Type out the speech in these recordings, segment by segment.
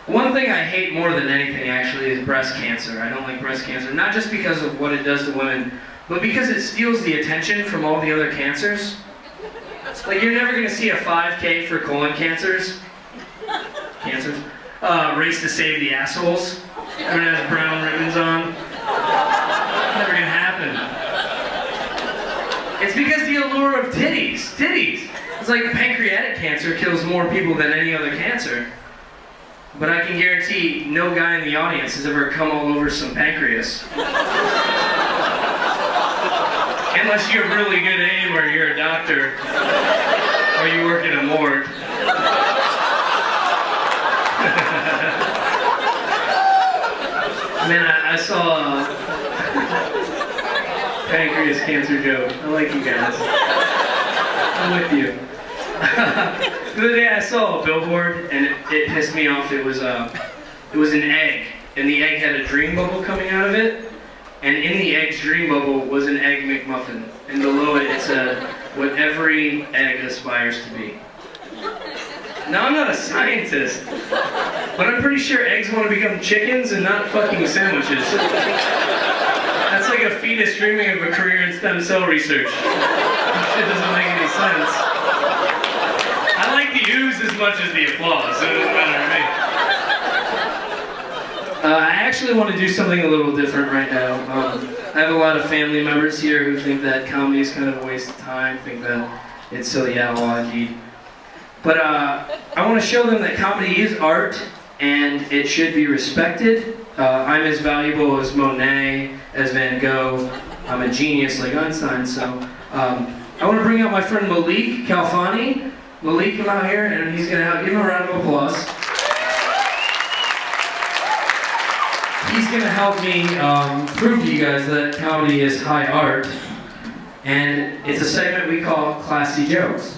One thing I hate more than anything, actually, is breast cancer. I don't like breast cancer, not just because of what it does to women, but because it steals the attention from all the other cancers. Like, you're never going to see a 5K for colon cancers. Race to save the assholes. Everyone has brown ribbons on. Never going to happen. It's because the allure of titties. It's like pancreatic cancer kills more people than any other cancer. But I can guarantee no guy in the audience has ever come all over some pancreas. Unless you have really good aim, or you're a doctor, or you work in a morgue. Man, I saw a pancreas cancer joke. I like you guys. I'm with you. The other day I saw a billboard and it pissed me off. It was an egg, and the egg had a dream bubble coming out of it, and in the egg's dream bubble was an Egg McMuffin, and below it said, "What every egg aspires to be." Now, I'm not a scientist, but I'm pretty sure eggs want to become chickens and not fucking sandwiches. That's like a fetus dreaming of a career in stem cell research. That shit doesn't make any sense. I like the ooze as much as the applause, so it doesn't matter to me. I actually want to do something a little different right now. I have a lot of family members here who think that comedy is kind of a waste of time, think that it's silly outlaw-y. But I want to show them that comedy is art, and it should be respected. I'm as valuable as Monet, as Van Gogh. I'm a genius like Einstein, so I want to bring out my friend Malik Kalfani. Malik, come out here, and he's going to give him a round of applause. He's going to help me prove to you guys that comedy is high art, and it's a segment we call Classy Jokes.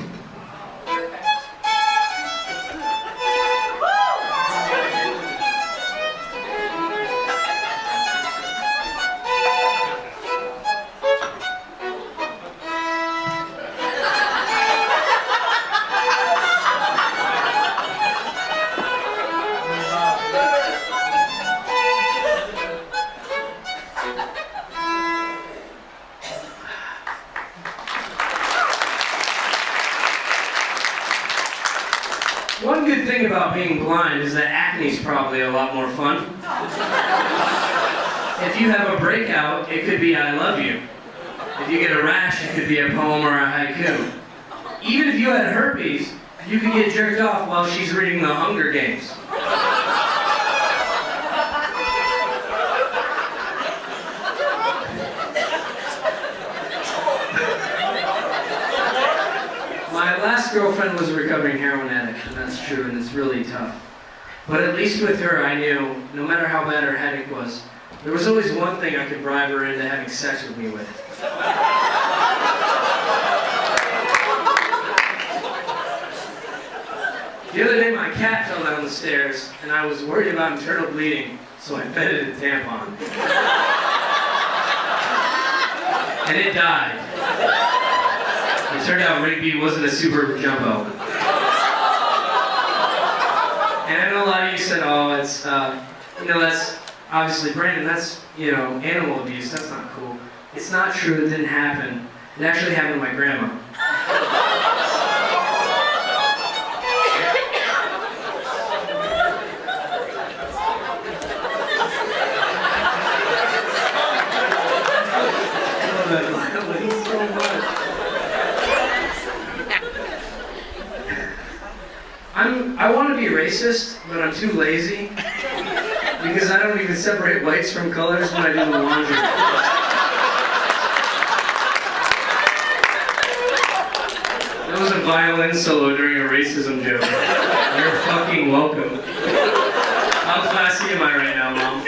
One good thing about being blind is that acne's probably a lot more fun. If you have a breakout, it could be "I love you." If you get a rash, it could be a poem or a haiku. Even if you had herpes, you could get jerked off while she's reading the Hunger Games. My last girlfriend was a recovering heroin addict, and that's true, and it's really tough. But at least with her, I knew, no matter how bad her headache was, there was always one thing I could bribe her into having sex with me with. The other day, my cat fell down the stairs, and I was worried about internal bleeding, so I fed it a tampon. And it died. It turned out Rigby wasn't a super jumbo. And I know a lot of you said, "Oh, it's, that's obviously Brandon, that's, animal abuse, that's not cool." It's not true, it didn't happen. It actually happened to my grandma. I want to be racist, but I'm too lazy because I don't even separate whites from colors when I do the laundry. That was a violin solo during a racism joke. You're fucking welcome. How classy am I right now, Mom?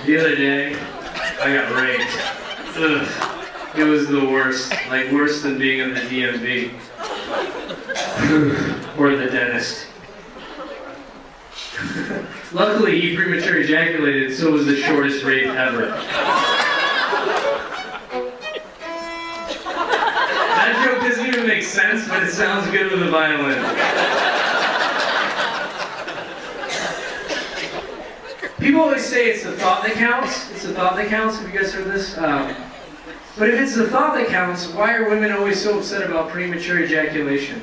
The other day, I got raped. Ugh. It was the worst. Like, worse than being in the DMV. Or the dentist. Luckily, he premature ejaculated, so it was the shortest rape ever. sense, but it sounds good with a violin. People always say it's the thought that counts. It's the thought that counts. Have you guys heard this? But if it's the thought that counts, why are women always so upset about premature ejaculation?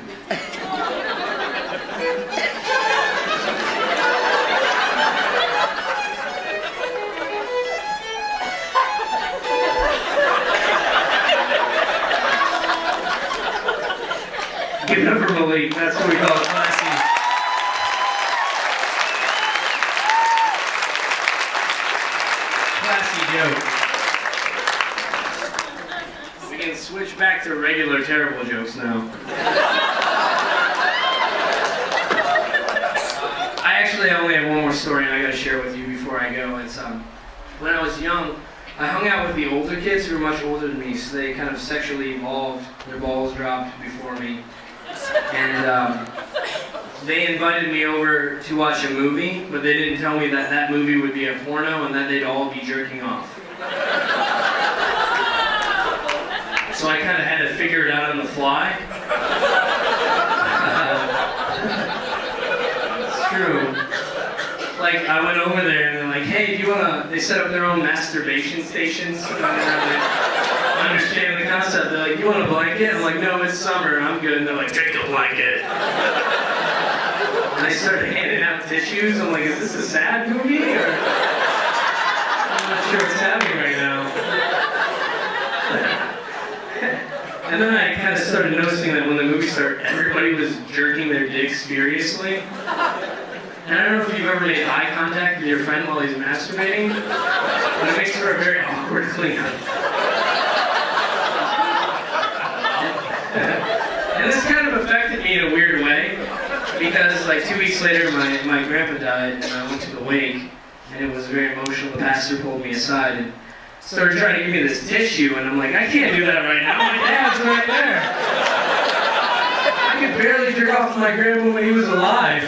Give it up for Malik. That's what we call it, classy. Classy joke. We can switch back to regular terrible jokes now. I actually only have one more story and I gotta share with you before I go. It's when I was young, I hung out with the older kids who were much older than me, so they kind of sexually evolved. Their balls dropped before me. And they invited me over to watch a movie, but they didn't tell me that that movie would be a porno and that they'd all be jerking off. So I kind of had to figure it out on the fly. It's true. Like, I went over there and they're like, hey, do you wanna, they set up their own masturbation stations. I understand the concept. They're like, you want a blanket? I'm like, no, it's summer, I'm good. And they're like, take the blanket. And I started handing out tissues. I'm like, is this a sad movie? Or I'm not sure what's happening right now. And then I kind of started noticing that when the movie started, everybody was jerking their dicks furiously. And I don't know if you've ever made eye contact with your friend while he's masturbating, but it makes for a very awkward cleanup. And this kind of affected me in a weird way, because like 2 weeks later my grandpa died and I went to the wake, and it was very emotional. The pastor pulled me aside and started trying to give me this tissue, and I'm like, I can't do that right now, my dad's right there. I could barely jerk off my grandpa when he was alive.